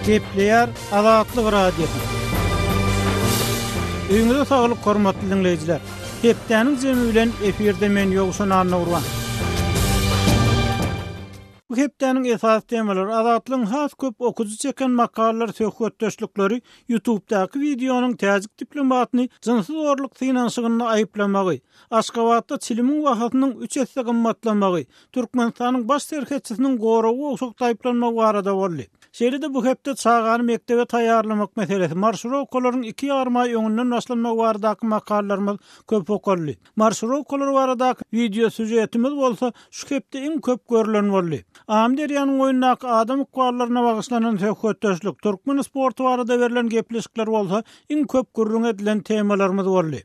Gepleyer Azatlyk radiosu. Öňüňizde saglyk hormatly dinleýijiler. Hepdeniň jemi bilen efirde men Ýogşan Arnawran. Bu hepdeniň esas temalary Azatlyň has köp okuzy çeken makallalar söhbetdeşlikleri YouTube'daky videonyň täzik diplomatyny jynsy zorluk finansygyny aýyplamagy, Aşgabatda çilimin wagtynyň 3 esse gymmatlamagy, Türkmenistanyň baş serhetçisiniň gorawy oşuk taýplanmagy barada boldy. Şeýle bu hepde çağany mektebe taýýarlamak meselesi, marşrutlaryň 2 ýarym aý öňünden başlanmagy baradaky makallalarymyz köp okurly. Marşrutlar baradaky video süjetimiz bolsa şu hepde iň köp görülen boldy. Amderýanyň oýundaky adam ukwarlaryna bagyşlanan söhbetdeşlik, türkmen sporty barada berilen gepleşikler bolsa iň köp gürrüň edilen temalarymyz boldy.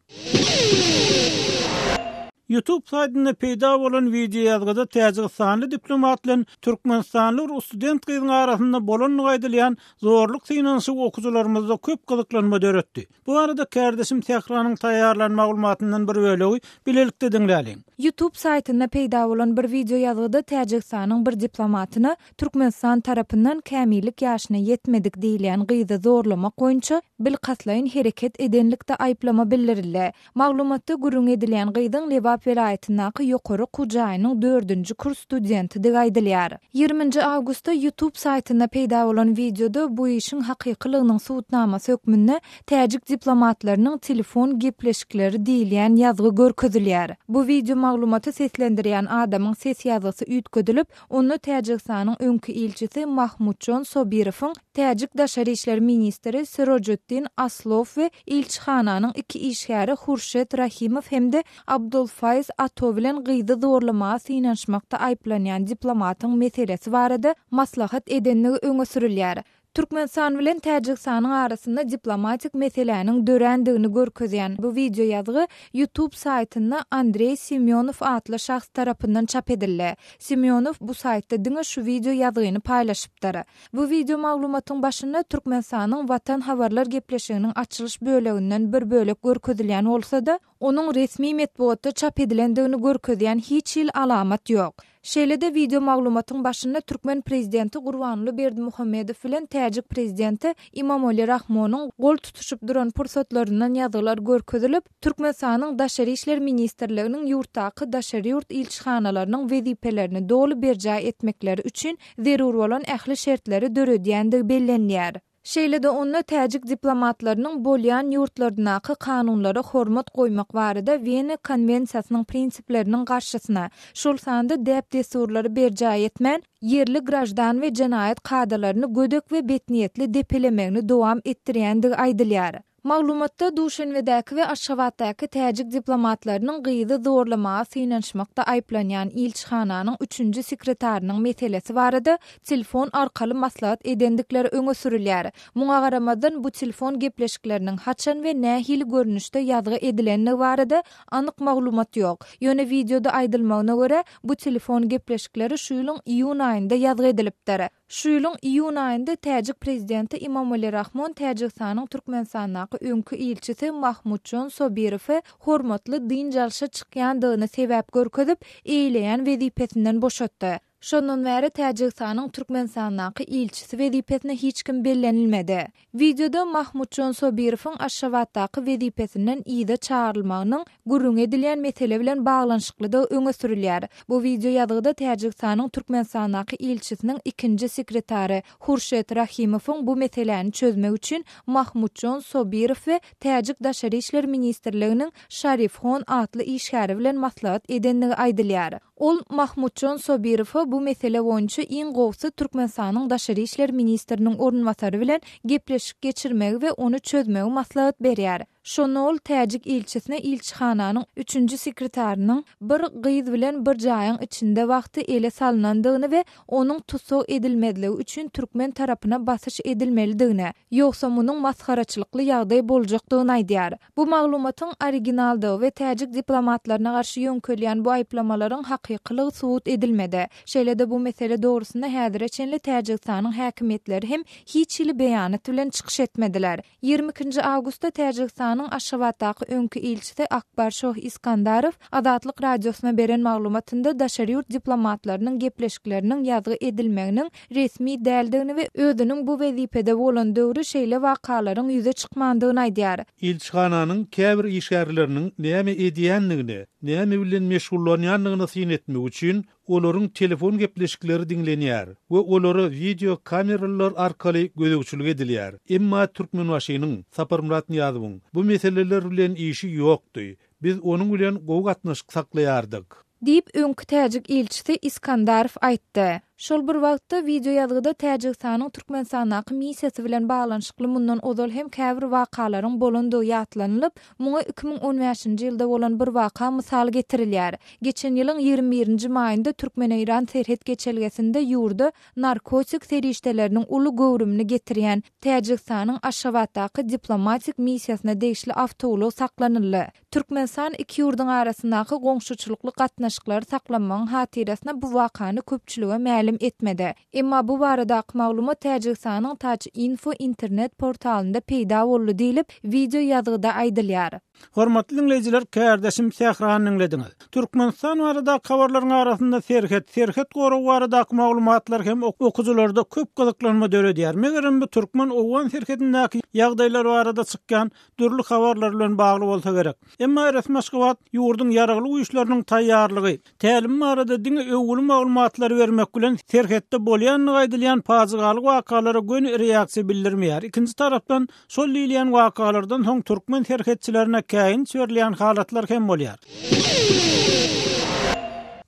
YouTube saytynda peýda bolan video ýazgyda Täjikistanyň diplomatlaryň Türkmenistanly student gyzyň arasynda bolan gaýdylýan zorluk finansyň okuwçylarymyzda köp gyzyklanma döretdi. Bu arada kardeşim Tehranyň taýýarlan maglumatyndan bir bölegi bilelikde dinläliň. YouTube saytynda peýda bolan bir video ýazgyda Täjikistanyň bir diplomatyny Türkmenistan tarapyndan kämillik ýaşyna ýetmedik diýilen gyzy zorlamak boýunça bilgaslaýyn hereket edenlikde aýplama bildirildi. Maglumatda gürrüň edilen gyzyň Lebap vilayatynyň ýokary Kujaýynyň 4-nji kurs studenti diýip aýdylýar. 20 awgustda YouTube saytyna peýda bolan videoda bu işin hakykylygynyň suwutnamasy hökmünde täjik diplomatlarynyň telefon gepleşikleri diýilen ýazgy görkezilýär. Bu video maglumaty seslendirýän adamyň ses ýazgysy üýtgedilip, onu Täjikistanyň öňkü ilçisi Mahmudjon Sobirowyň Täjik Daşary işler ministri Sirojuddin Aslov we ilçihananyň 2 işgäri Hurşet Rahimov hemde Abdulfaiz Ato bilen gyzy zorlama synanşmakda aýplanýan diplomatyň meselesi barada maslahat edenligi öňe sürilýär. Türkmenistan bilen Täjikistanyň arasynda diplomatik meselelerini dörendigini görkezýän bu video ýazgy YouTube saytynda Andrey Semyonow atly şahs tarapyndan çap edildi. Semyonow bu saytda diňe şu video ýazgyny paýlaşypdyr. Bu video maglumatyň başynda Türkmenistanyň Watan habarlar gepleşiginiň açylyş böleginden bir bölek görkezilýän bolsa-da, onuň resmi metbuatda çap edilendigini görkezýän hiç il alamat ýok. Şeýle-de video maglumatyň başynda Türkmen prezidenti Gurbanly Berdimuhammedow bilen Täjik prezidenti İmamoğlu Rahmonyň gol tutuşup duran pursatlaryndan ýazgylar görkezilip, Türkmenistanyň Daşary işler ministrliginiň ýurtdaky daşary ýurt ilçihanalarynyň wezipelerini dogly berjä etmekleri üçin zerur bolan ähli şertleri döredýändigi bellenýär. Şeýle-de onda Täjik diplomatlarynyň bolýan ýurtlarynaky kanunlara hormat goýmak barada Wien konwensiýasynyň prinsipleriniň garşysyna, şol sanda däp desurlary berjä etmän, yerli grajdan we jenaýat kadrlaryny gödök we betniýetli depelemegini dowam etdirýändigi aýdylýar. Maglumatda Duşanbedäki we Aşgabatdaky Täjik diplomatlarynyň gyzy zorlama synanşmakda aýplanýan ilçihananyň 3-nji sekretarynyň meselesi barada telefon arkaly maslahat edendikleri öňe sürilýär. Muňa garamadan bu telefon gepleşikleriniň haçan we nähili görnüşde ýazgy edilenligi barada anyk maglumat ýok. Ýöne videoda aýdylmagyna görä, bu telefon gepleşikleri şu ýylyň iýun aýynda ýazgy edilipdir. Şu ýylyň iýun aýynda Täjik prezidenti İmamoğlu Rahmon Täjikistanyň Türkmenistanyň öňkü ilçisi Mahmudjon Sobirowy hormatly din jalşa çykýandygyny sebäp görkezip, eýleýän wezipesinden boşatdy. Şondan bäri Täjikistanyň Türkmenistanyň ilçisi wezipesine hiç kim bellenilmedi. Videoda Mahmudjon Sobirowyň Aşgabatdaky wezipesinden ýyda çağrylmagynyň gürrüň edilýän mesele bilen baglanşyklydy öňe sürilýär. Bu video ýazgyda Täjikistanyň Türkmenistanyň ilçisiniň 2-nji sekretary Hurşet Rahimowyň bu meseleni çözmek üçin Mahmudjon Sobirow we Täjik Daşary işler ministrliginiň Şarifhon atly işgäri bilen maslahat edendigi aýdylýar. Ol Mahmudjon Sobirow bu mesele boýunça iň gowsy Türkmenistanyň Daşary işler ministriniň ornwasary bilen gepleşik geçirmegi we onu çözmegi maslahat berýär. Şonu ol Täjik ilçisine ilçihananyň 3-nji sekretarynyň bir gyz bilen bir jaýyň içinde wagty ele salynandygyny we onuň tutsag edilmediligi üçin türkmen tarapyna basyş edilmelidigini, ýoksa munyň maskaraçylykly ýagdaý boljakdygyny aýdýar. Bu maglumatyň originaldy we Täjik diplomatlaryna garşy ýönkelýän bu aýplamalaryň hakykylygy subut edilmedi. Şeýle-de bu mesele dogrusynda häzirçe Täjikistanyň häkimetleri hem hiç il beýanat bilen çykyş etmediler. 22 awgustda Täjikistan Türkmenistanyň Aşgabatdaky öňkü ilçisi Akbarşoh İskandarov Azatlyk radiosuna beren maglumatynda daşary ýurt diplomatlarynyň gepleşikleriniň ýazgy edilmeginiň resmi däldigini we özüniň bu wezipede bolan döwri şeýle wakalaryň ýüze çykmandygyny aýdýar. İlçixananyň käbir işgärleriniň näme edýänligini, näme bilen meşgullanýanlygyny syn etmek üçin olaryň telefon gepleşikleri dinlenýär we olary video kameralar arkaly gözegçilik edilýär. Emma Türkmenwaşynyň Saparmurat Niýazowyň bu meseleler bilen işi ýokdy. Biz onuň bilen gowy gatnaşyk saklaýardyk diýip öňkü täjik ilçisi İskandarov aýtdy. Şol bir wagtda video ýazgyda Täjikistanyň Türkmenistanaky missiýasy bilen baglanyşykly mundan ozal hem käbir wakalaryň bolandygy ýatlanylyp, muňa 2015-nji ýylda bolan bir waka mysaly getirilýär. Geçen ýylyň 21-nji maýynda Türkmen-Iran serhet geçelgesinde ýurda narkotik serişdeleriniň uly gowrumyny getirýän Täjikistanyň Aşgabatdaky diplomatik missiýasyna degişli awtolog saklanyldy. Türkmenistan iki ýurduň arasyndaky goňşuçylykly gatnaşyklary saklanmagyň hatyrasyna bu wakany köpçülige ma'lum etmedi. Emma bu barada maglumat Täjikistanyň Taç Info internet portalynda peýda boldy diýilip, video ýazgyda aýdylýar. Hormatly dinleýijiler, kärdeşim Sähranyň dinlediňiz. Türkmenistan barada habarlaryň arasynda serhet goraw barada maglumatlar hem okujularda köp gyzyklanma döredýär. Megerem bu türkmen owan serhetindäki ýagdaýlar barada çykkan dürli habarlar bilen bagly bolsa gerek. Emma resmi Aşgabat ýurduň ýaragly uýuşlarynyň taýýarlygy, tälim barada diňe öwgüli maglumatlar bermek bilen serhetde bolýanlygy aýdylýan pazygaly wakalary gön reaksiýa bildirmeýär. Ikinji tarapdan şol diýilen wakalardan soň türkmen serhetçilerine käyin söýülýän halatlar hem bolýar.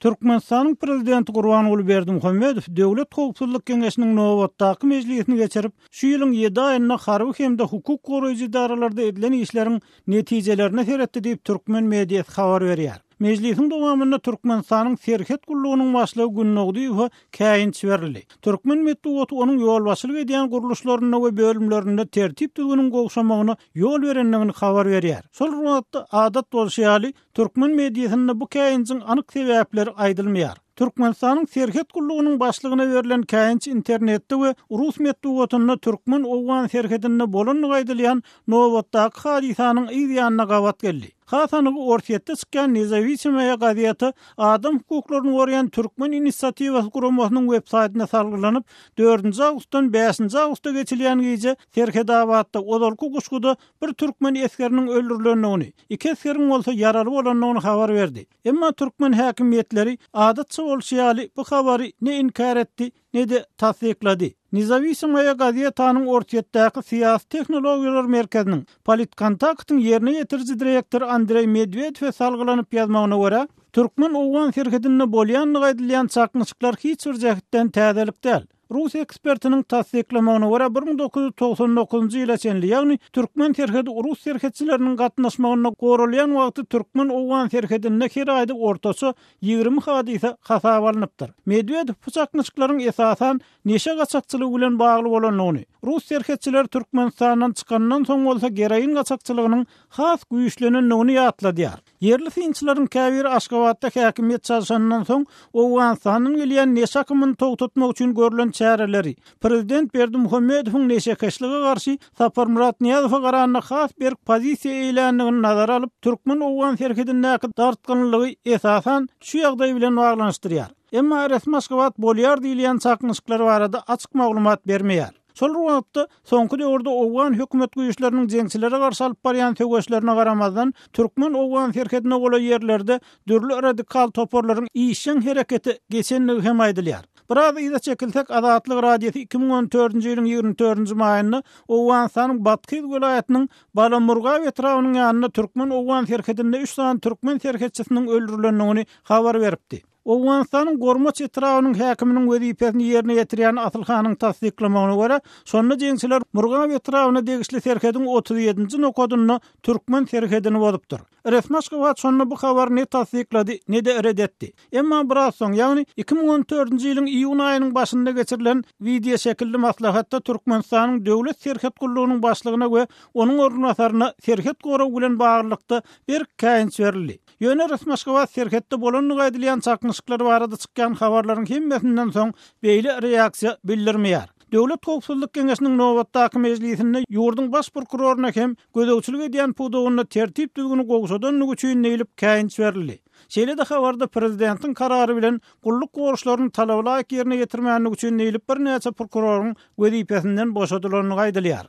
Türkmenistanyň prezidenti Gurbanuly Berdimuhammedow Döwlet Howpsuzlyk Keňeşiniň nowatdaky mejlisini geçirip, şu ýylyň 7 aýyna harby hemde hukuk goraýjy idaralarda edilen işleriň netijelerini seretdi diýip türkmen mediýasy habar berýär. Mejlisiň dowamında Türkmenistanyň serhet gullugynyň başlygy Günnogdyýow käyin berildi. Türkmen medeniýeti onuň ýolbaşçylyk edýän guruluşlaryna we bölümlerinde tertip düzgünüň gowşamagyna ýol berenligini habar berýär. Şol wagtda adat bolşaly türkmen mediýasynda bu käýinçiň anyk sebäpleri aýdylmaýar. Türkmenistanyň serhet gullugynyň başlygyna berilen käýinç internetde we rus medeniýetinde türkmen owan serhetinde bolanlygy aýdylýan nowatdaky hadisanyň ýa-da gawat geldi. Hasanyň ortaýetde çykkan Nezawisimiýa gaziýaty adam hukuklaryny goraýan türkmen inisiatiwasy guramasynyň web saýtyna salgylanyp 4-nji awgustdan 5-nji awgusta geçilýän gece Serhedabadda odolky guşguda bir türkmen eskeriniň öldürilendigini, iki eskerin bolsa ýaraly bolanlygyny habar berdi. Emma türkmen häkimiýetleri adatçy bolşaly bu habary ne inkar etdi, ne de tasdiklady. Nezawisimiýa gaziýatynyň ortaýetdäki syýasy tehnologiýalar merkeziniň politkontaktyň ýerine ýetiriji direktor Andrey Medvedew salgylanyp ýazmagyna görä, türkmen owan serhetinde bolýanlygy aýdylýan çakmyşyklar hiç bir jähitden täzelik däl. Rus ekspertiniň tasdiklamagyna görä 1999-njy ýyla çenli, ýagny türkmen serhedi Rus serhetçileriniň gatnaşmagyna goralýan wagty türkmen owan serhetinde her aýda ortaça 20 hadisa hasaba alınıpdyr. Medvedew bu çakmyşyklaryň esasan neşe gaçakçylygy bilen bagly bolanlygyny, Rus serhetçiler Türkmenistandan çykandan soň bolsa gereýin gaçakçylygynyň has güýçlenenligini ýatladýar. Yerli finçilerin käbir Aşgabatda häkimiýet çalışandan soň Owganistanyň gelýän neşe akymyny togtatmak üçin görülen çäreleri, Prezident Berdimuhammedowyň neşekeşlige garşy Saparmurat Niýazowa garanyna has bir pozisiýa eýlendigini nazara alyp, türkmen owan serhetindäki dartgynlygy esasan şu ýagdaý bilen baglanyşdyrýar. Emma resmi Aşgabat bolýar diýilen çakmyşyklar barada açyk maglumat bermeýär. Şol wagtda soňky döwürde owan hökümet güýçleriniň jeňçilere garşy alyp barýan töweşlerine garamazdan türkmen owan serhetine gola ýerlerde dürli radikal toporlaryň işin hereketi geçenligi hem aýdylýar. Biraz ýa çekilsek, Azatlyk radiosu 2014-nji ýylyň 24-nji maýynda Owganistanyň Batky welaýatynyň Balamurga etrawynyň ýanyna türkmen owan serhetinde 3 san türkmen serhetçisiniň öldürilendigini habar beripdi. Owganistanyň Gormaç etrawynyň häkiminiň wezipesini ýerine ýetirýän Asylhanyň tasdiklamagyna görä, şonda jeňçiler Murga etrawyna degişli serhediň 37-nji nokadyny türkmen serhedini bozypdyr. Resmi Aşgabat şonu bu habary ne tasdiklady, ne de reddetdi. Emma biraz soň, ýagny 2014-nji ýylyň iýun aýynyň başynda geçirilen video şekilli maslahatda Türkmenistanyň döwlet serhet gullugynyň başlygyna we onuň ornataryna serhet goraw bilen baglykda bir käýinç berildi. Ýöne resmi Aşgabat serhetde bolanlygy aýdylýan çakmyşyklar barada çykkan habarlaryň hemmesinden soň beýle reaksiýa bildirmeýär. Döwlet Howpsuzlyk Geňeşiniň nowatdaky mejlisinde ýurdun baş prokuroruna hem gözegçilik edýän pudugyny tertip düzgüni gowşadan üçin neýilip käýinç berildi. Şeýle de habarda prezidentiň karary bilen gulluk goruşlaryny talablaýyk ýerine getirmäni üçin neýilip bir näçe prokuroryň wezipesinden boşadylyny gaýdylýar.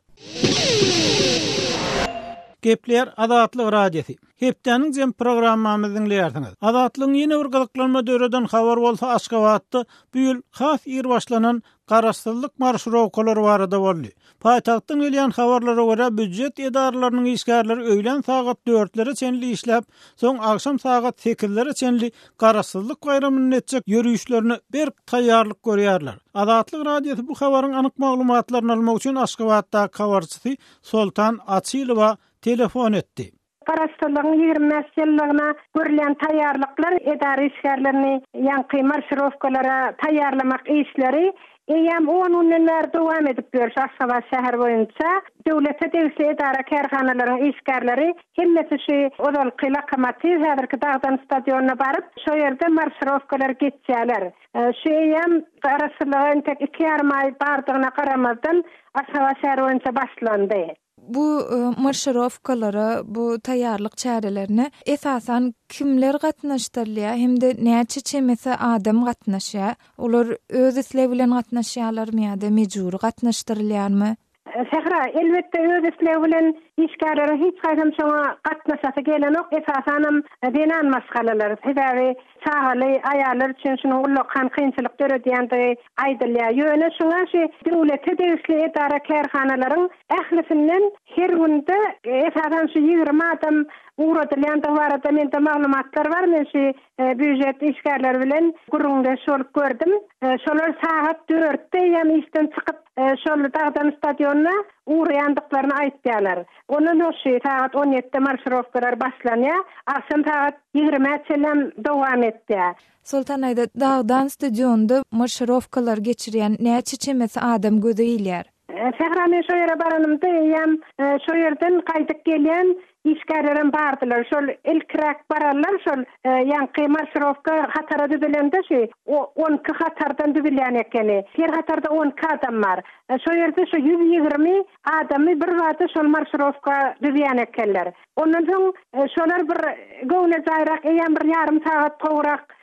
Gepler Adatlyk radiosi. Hepdeniň jem programmamyzyň dinleýärsiňiz. Adatlygyň ýene bir gyzyklanma döwreden habar bolsa Aşgabatda bu ýyl has ýer başlanan garaşsyzlyk marşrowkalary barada boldy. Paýtagtdan gelýän habarlara görä büdjet edaralarynyň işgärleri öýlen saat 4-lere çenli işläp, soň akşam saat 8-lere çenli garaşsyzlyk bayramasyny netjek ýörüýüşlerini bir taýýarlyk görýärler. Adatlyk radiosi bu habaryň anyk maglumatlaryny almak üçin Aşgabatda habarçysy Soltan Açylowa telefon etdi. Garaşsyzlygyň 20 ýyllygyna görülen taýýarlyklar edara işgärlerini ýanky marşrowkalara taýýarlamak işleri Eýem 10 günler dowam edip berýär Aşgabat şäher boýunça. Döwlete degişli edara kärhanalaryň işgärleri hemmesi şu odal kylakamaty häzirki Dağdan stadionuna baryp, şo ýerde marşrowkalar geçýärler. Şu eýem garaşsyzlygyň tek 2,5 ay bardygyna garamazdan Aşgabat şäher boýunça başlandy. Bu marşrowkalara, bu taýýarlyk çärelerini esasan kimler gatnaşdyrýar hemde näçe çemese adam gatnaşýar? Olar öz islew bilen gatnaşýarlarmy ýa-da mejbur gatnaşdyrylýarmy? Sehra, elbette öz islew bilen işgärleri hiç gaýdam şoňa gatnaşasy gelenok esasanam denan masgalalar. Sebäbi sahaly aýallar üçin şunuň ullukan kynçylyk döredýände aýdylýar. Ýöne şoňa döwlete degişli edara kärhanalaryň ählisinden her günde esasan şu 20 adam uğradylýan da barada mende maglumatlar bar. Men şu büdjet işgärleri bilen gurrunda şol gördüm. Şolar saat 4'te ýa-da işden çykyp şol Dağdan stadionuna uğrayandyklaryny aýtdylar. Ondan şu saat 17'de marşrowkalar başlanýar. Akşam saat 20'de dowam etdi. Soltan aýda Dağdan stadionda marşrowkalar geçirýän näçe çemese adam gözeýilýär? Sehra, men şo ýere baranymda ýa şo ýerden gaýdyp gelýän işgärlerim bardylar. Şol ilkirak bararlar, şol ýanky marşrowka hatara düzülende şu 12 hatardan düzülýän ekeni. Her hatarda 12 adam bar. Şo ýerde şu 120 adamy bir wagtda şol marşrowka düzülýän ekenler. Ondan soň şolar bir gowne zaýrak ýa bir ýarym saat gowrak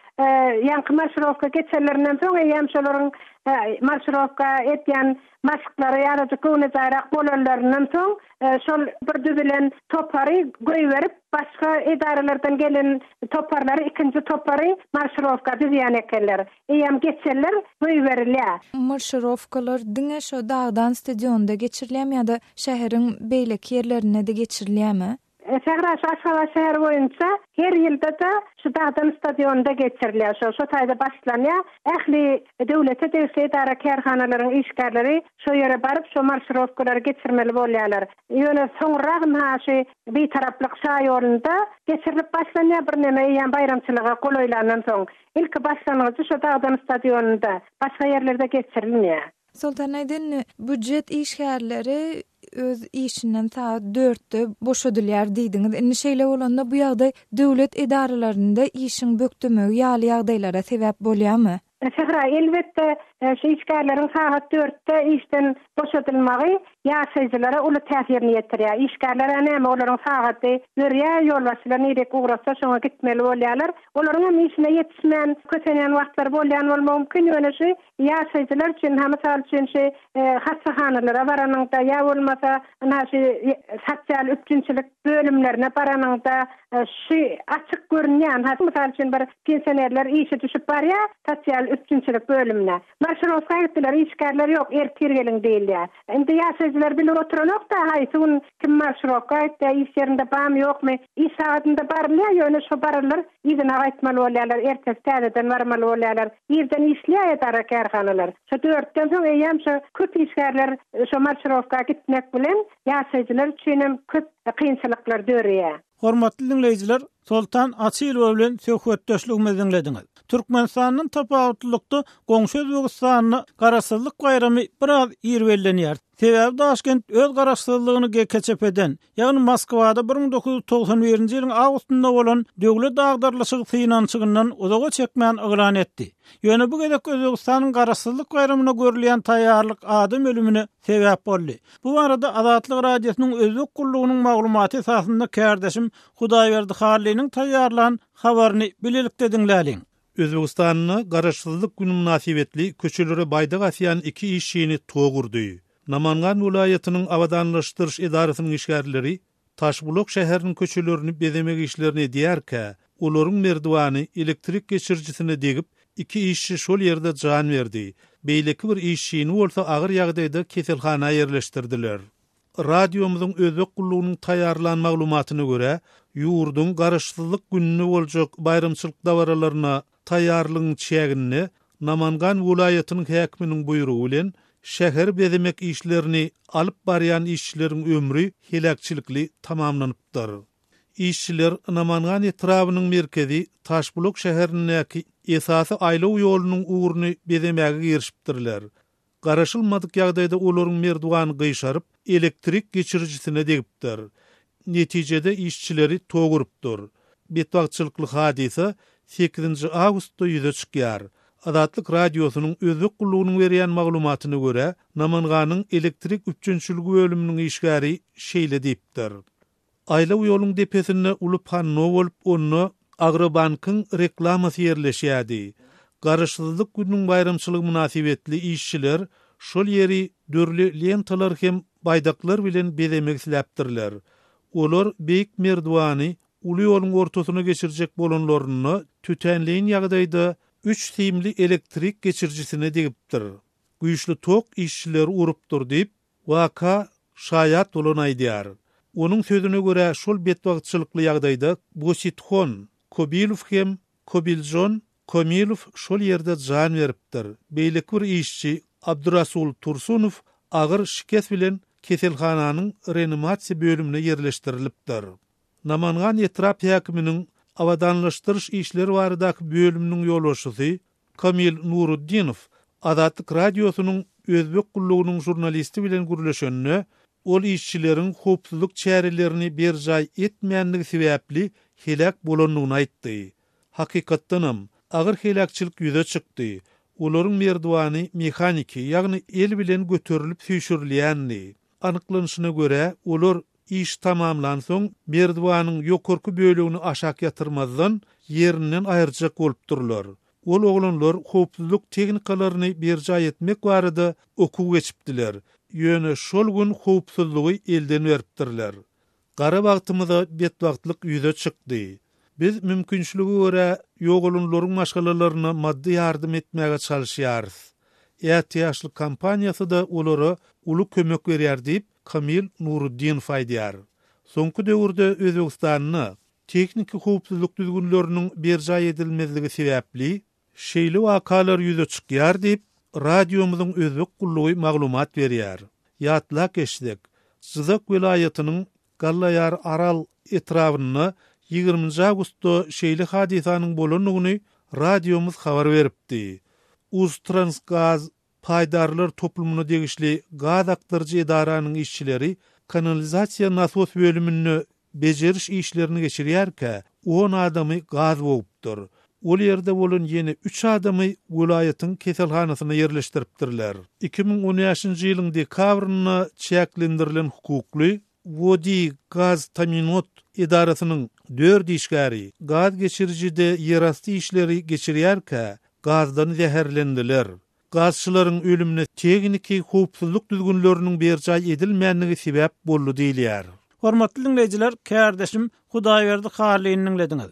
ýanky marşrowka geçerlerinden soň ýa şolaryň marşrowka etýän maşıklary ýa-da gowne zaýrak bolanlaryndan soň şol bir düzülen topary goýberip başga edaralardan gelen toparlary ikinji topary marşrowka düzýän ekenler. Eýem geçerler goýberilýär. Marşrowkalar diňe şo Dağdan stadionda geçirilýärmi ýa-da şäheriň beýleki ýerlerine de geçirilýärmi? Sehra, Aşgabat şäher boýunça her ýylda da şu Dağdan stadionunda geçirilýär. Şo taýda başlanýar. Ähli döwlete degişli edara kärhanalaryň işgärleri şo ýere baryp şo marşrowkalary geçirmeli bolýarlar. Ýöne soňra haşy bir taraplyk şaý ýolunda geçirilip başlanýar bir näme ýa bayramçylyga golaýlandan soň. İlki başlanýy şo Dağdan stadionunda, başga ýerlerde geçirilmýär. Soltan aýdyn büdjet işgärleri öz işinden saat 4'te boşadylýar diýdiňiz. Indi şeýle bolanda bu ýagdaý döwlet edaralarynda işiň bökdümegi ýaly ýagdaýlara sebäp bolýarmy? Sehra, elbette şu işgärleriň saat 4'te işden boşadylmagy ýaşaýjylara uly täsirini ýetirýär. Işgärler näme olaryň sagaty görýär, ýolbaşçylar nirek ugrasa şoňa gitmeli bolýarlar. Olaryň işine ýetişmän, kötenýän wagtlar bolýan bolmagy mümkin. Ýöne şu ýaşaýjylar üçin hem misal üçin hastaxanalara baranyňda ýa bolmasa näşe sosial üçinçilik bölümlerine baranyňda şu açyk görünýän, misal üçin bir pensionerler işe düşüp barýar, sosial üçinçilik bölümine. Marşrowka gitdiler, işgärler ýok, ertir gelin diýilýär. Indi ýaşaýjylar bilir oturanok da haýsyn kim marşrowka gitdi, iş ýerinde bam ýokmy, iş saatynda barylýar, ýöne şo baryllar, ýygyna gaýtmaly bolýarlar, ertesi täzeden barmaly bolýarlar, ýerden işleýär edara kärhanalar. Şo 4'den soň eýem şo köp işgärler şo marşrowka gitmek bilen ýaşaýjylar üçin köp kynçylyklar dörýär. Hormatly dinleyijiler, Sultan Asilov bilen söhbetdeşligimizi dinlediňiz. Türkmenistanyň tapawutlukda goňşy Özbegistanyny garaşsyzlyk bayramy biraz ýervellenýär. Sebäbi Daşkent öz garaşsyzlygyny keçepeden, ýagny Moskwada 1991-nji ýylyň awgustynda bolan döwlet agdarlyşygy finançygyndan uzaga çekmän ýylan etdi. Ýöne bu gezek Özbegistanyň garaşsyzlyk bayramyna görülýän taýýarlyk adam ölümine sebäp boldy. Bu arada Azatlyk radiosynyň özlük gullugynyň maglumaty esasynda kärdeşim Hudaýberdi Hallynyň taýýarlanan habaryny bilelikde dinläliň. Özbegistanyň garaşsyzlyk güni münasibetli köçelere baýda gasýan iki iş şeýini togurdy. Namangan vilayatynyň awadanlaşdyryş idarasynyň işgärleri Taşbulak şäheriniň köçelerini bezemek işlerini diýärkä, olaryň merdwany elektrik geçirjisine degip iki işçi şol ýerde jan berdi. Beýleki bir işçini bolsa agyr ýagdaýda keselhana ýerleşdirdiler. Radiomyzyň özbek gullugynyň taýýarlanan maglumatyna görä, ýurdun garaşsyzlyk gününe boljak bayramçylyk dawaralaryna taýýarlygyň çägini Namangan vilayatynyň häkiminiň buýrugy bilen şäher bezemek işlerini alyp barýan işçileriň ömrü helakçylikli tamamlanypdyr. İşçiler Namangan etrawynyň merkezi Taşbulak şäherindäki esasy aýlaw ýolunyň uğruny bezemäge girişipdirler. Garaşylmadyk ýagdaýda olaryň merdwany gyşaryp elektrik geçirjisine degipdir. Netijede işçileri togurupdyr. Betwagtçylykly hadise 8-nji awgustda ýüze çykýar. Azatlyk radiosynyň özlük gullugynyň berýän maglumatyna görä, Namanganyň elektrik üçinçiligi bölüminiň işgäri şeýle diýipdir. Aýlaw ýoluň depesinde uly panno bolup, onu Agrobankyň reklamasy ýerleşýärdi. Garaşsyzlyk gününiň bayramçylygy münasibetli işçiler şol ýeri dörli lentalar hem baýdaklar bilen bezemek isläpdirler. Olar beýik merdwany uly ýoluň ortasyna geçirjek bolanlaryny tütenleýän ýagdaýda 3 simli elektrik geçirjisine degipdir. Güýçli tok işçileri urupdyr diýip waka şaýat bolan aýdýar. Onuň sözüne görä şol betwagtçylykly ýagdaýda Bositxon, Kobilov hem Kobiljon, Komilov şol ýerde jan beripdir. Beýleki bir işçi Abdurasul Tursunov agyr şikes bilen keselhananyň reanimasiýa bölümine ýerleşdirilipdir. Namangan etrap häkiminiň awadanlaşdyryş işleri baradaky bölüminiň ýolbaşçysy Kamil Nuruddinov Azatlyk radiosynyň özbek gullugynyň jurnalisti bilen gürleşenine ol işçileriň howpsuzlyk çärelerini berjaý etmeýänligi sebäpli helak bolanlygyny aýtdy. Hakykatdanam agyr helakçylyk ýüze çykdy. Olaryň merdwany mehaniki, ýagny el bilen göterilip süýşürilýänli. Anyklanyşyna görä, olar iş tamamlan soň merdwanyň ýokurky bölegini aşak ýatyrmazdan ýerinden aýyrjak bolupdyrlar. Ol oglanlar howpsuzlyk teknikalaryny berjaý etmek barada okuw geçipdiler. Ýöne şol gün howpsuzlygy elden beripdirler. Gara wagtymyzda betwagtlyk ýüze çykdy. Biz mümkinçiligi görä ýogulanlaryň maşgalalaryna maddi ýardym etmäge çalyşýarys. Ýa-ýaşly kampaniýasy da olara uly kömek berýär diýip Kamil Nuruddinov aýdýar. Soňky döwürde Özbegistanyň teknik howpsuzlyk düzgünleriniň berjaý edilmezligi sebäpli şeýle wakalar ýüze çykýar diýip radiomyzyň özbek gullugy maglumat berýär. Ýatla geçdik. Zızak vilayatynyň Gallayar Aral etrawyny 20 awgustda şeýle hadisanyň bolanyny radiomyz habar beripdi. Uztransgaz paýdarlar toplumuna degişli gaz aktarjy edaranyň işçileri kanalizasiýa nasos bölümini bejeriş işlerini geçirýärkä 10 adamy gaz bopdyr. Ol ýerde bolan ýene 3 adamy vilayatyň keselhanasyna ýerleşdiripdirler. 2013-nji ýylyň dekabryna çäklendirilen hukukly Vodi Gaz Taminot idarasynyň 4 işgäri gaz geçirjide ýerasty işleri geçirýärkä gazdan zäherlendiler. Gazçylaryň ölümine tekniki howpsuzlyk düzgünleriniň berjaý edilmänligi sebäp boldy diýilýär. Hormatly dinleyijiler, kärdeşim Hudaýberdi Hallyny dinlediňiz.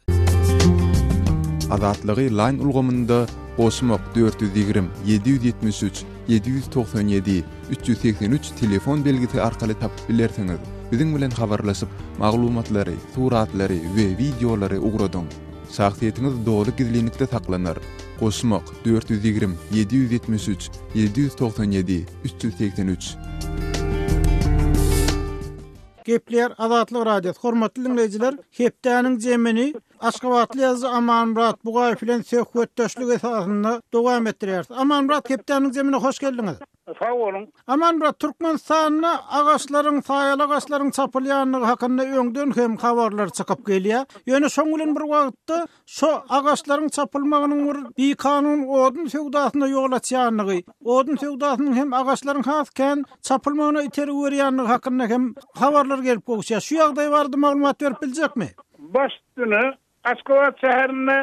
Azatlygy line ulgamynda Osmok 420 773 797 383 telefon belgisi arkaly tapyp bilersiňiz. Biziň bilen habarlaşyp maglumatlary, suratlary we videolary ugradyň. Şahsiýetiniz dogry gizlilikde saklanır. Osmok 420 773 797 383. Gepler Azatlyk radiosu hormatly dinleyijiler, hepdäniň jemini Aşgabatly ýazgy Amanmurat Bugaýew bilen söhbetdeşlik esasynda dowam etdirýär. Amanmurat, hepdäniň jemine hoş geldiňiz. Sağ olun. Amanmurat, Türkmenistanyna agaçlaryň, saýaly agaçlaryň çapylýanlygy hakynda öňden hem habarlar çykyp gelýär. Ýöne şoň bilen bir wagtda şo agaçlaryň çapylmagynyň bir kanun odun sewdasyna ýol açýanlygy, odun sewdasynyň hem agaçlaryň hasken çapylmagyna iteri berýänligi hakynda hem habarlar gelip gowşýar. Şu ýagdaý bardy maglumat berip biljekmi? Başdyny Aşgabat şäherine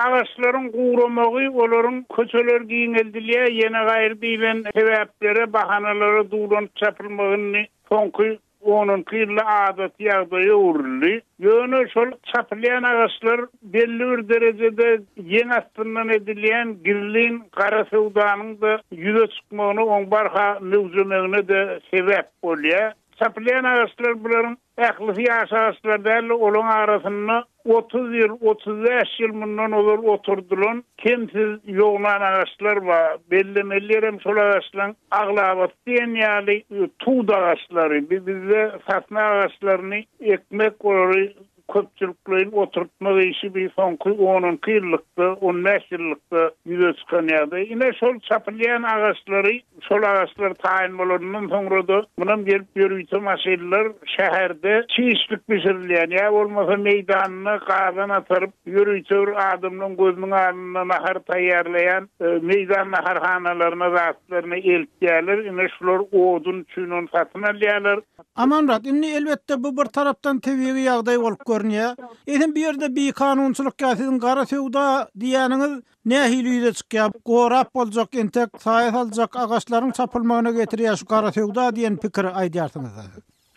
agaçlaryň guramagy, olaryň köçeler giňeldilýär, ýene gaýry diýilen sebäplere, bahanalary duran çapylmagyny soňky 10-njy ýyly adat ýagdaýy urildi. Ýöne şol çapylýan agaçlar belli bir derejede ýen astyndan edilýän girlin gara sewdanyň da ýüze çykmagyny oň barha mewjumegyne de sebäp bolýar. Çapylýan agaçlar bularyň ähli ýaşaşlar däl olaň arasynda 30 ýyl, 35 ýyl mundan olur oturdulan kimsiz ýoglan agaçlar bar. Bellemellerim şol agaçlaryň aglabat diýen ýaly tuğ agaçlary, bizde satma agaçlaryny ekmek gory köpçülüklerin oturtma işi bir soňky 10-njy ýyllykda, 15 ýyllykda ýüze çykan ýagdaý. Ine şol çapylýan agaçlary, şol agaçlar taýin bolandan soňra da munun gelip ýörüýte maşynalar şäherde çiýişlik bişirilýän ýa bolmasa meýdanyna gadan atyryp ýörüýte adamlaryň gözüniň aldyna nahar taýýarlaýan meýdan naharhanalaryna zatlaryny elip gelýär. Ine şolar odun üçin satyn alýarlar. Amanrat, inni elbette bu bir tarapdan tebiği ýagdaý bolup görünýär. Edim bir ýerde bir kanunçylyk ýa-da gara sewda diýeniňiz nähili ýüze çykýar? Gorap boljak, entek saýat aljak agaçlaryň çapylmagyna getirýär şu gara sewda diýen pikir aýdýarsyňyz.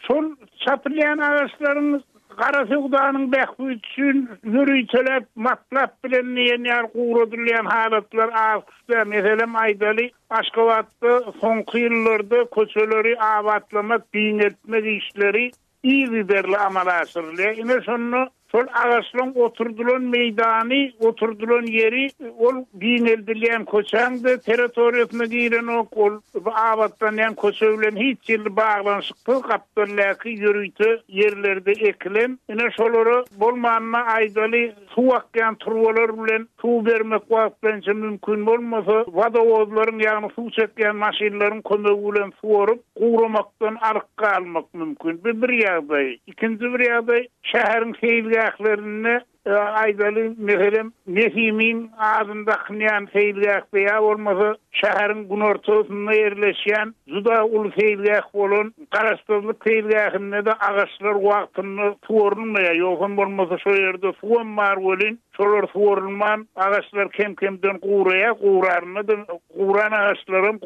Şol çapylýan agaçlaryň gara sewdanyň bähwi üçin ýörüýçeler matlap bilen ýene guradylýan halatlar awqda meselem aýdaly Aşgabatda soňky ýyllarda köçeleri abatlamak, diňetmek işleri iýiderli amal aşyrylýar. Ine şonu şol agaçlaryň oturdulan meýdany, oturdulan ýeri ol diňeldilýän köçäňde territoriýasyna giren ol abatlanýan köçe bilen hiç ýyl baglanyşykly gapdyrlaky ýörüýte ýerlerde ekilen. Ine şolary bolmanyna aýdaly suw akýan turwalar bilen suw bermek wagtynça mümkin bolmasa wadawozlaryň ýagny suw çekýän maşynalaryň kömegi bilen suwaryp guramakdan arykka almak mümkin. Bir ýagdaý. Ikinji bir ýagdaý şäheriň seýilgählerini aýdaly meselem Nehimin adynda xynyan seýilgähde ýa bolmasa şäheriň günortasyna ýerleşýän juda uly seýilgäh bolan garaşdyrlyk seýilgähinde de agaçlar wagtyny tuwarynmaýar. Ýogam bolmasa şo ýerde suwam bar bolin, şolar tuwarynman agaçlar kem-kemden guraýar, guraryny da guran agaçlarym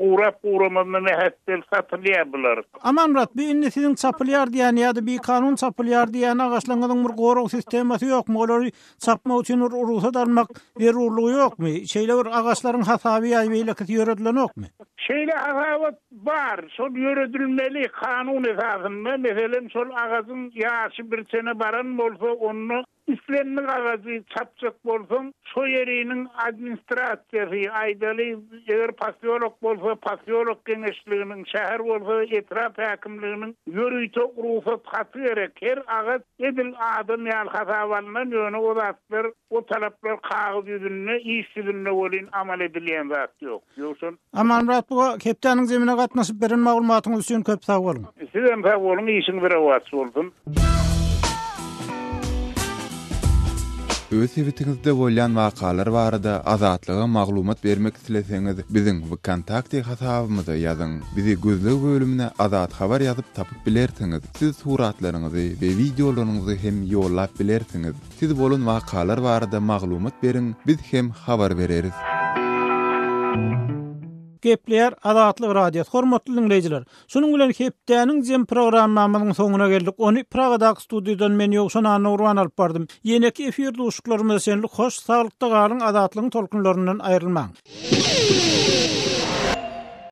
guramagyna nähetdel satylýar bular. Amanrat, bir inni sizin çapylýar diýen ýa-da bir kanun çapylýar diýen agaçlaryň bir gorag sistemasy ýokmy? Olary çapma üçin ruhsat almak zerurlugy ýokmy? Şeýle bir agaçlaryň hasaby ýa-da ýöredilen ýokmy? Şeýle hasabat bar. Şol ýöredilmeli kanun esasynda meselem şol agaçyň ýaşy bir sene baran bolsa onu İslenlik agaçy çapçak bolsaň, şo ýeriniň administrasiýasy aýdaly eger pasiýolog bolsa, pasiýolog geňeşliginiň, şäher bolsa, etraf häkimliginiň ýörüýte ruhsat haty gerek. Her agaç edil adam ýa hasabalynan ýöne o zatlar, o talaplar kagyz ýüzünde, iş ýüzünde bolyn amal edilýän zat ýok. Ýoksa Amanrat, bu hepdäniň zemine gatnaşyp beren maglumatyňyz üçin köp sag bolun. Siz hem sag bolun, işiň bir awat bolsun. Öz evitingizde bolýan wakalar barada azatlyga maglumat bermek isleseňiz biziň kontakty hasabymyza ýazyň. Bizi gözlek bölümine azat habar ýazyp tapyp bilersiňiz. Siz suratlaryňyzy we videolaryňyzy hem ýollap bilersiňiz. Siz bolan wakalar barada maglumat beriň, biz hem habar bereriz. Gepler Azatlyk radiosu hormatly dinleyijiler. Şunuň bilen hepdäniň jem programmamyzyň soňuna geldik. Ony Pragadaky studiýadan men ýokşana Nurwan alyp bardym. Ýeneki efir duşuklarymyz senlik hoş, saglykda galyň, azatlygyň tolkunlaryndan aýrylmaň.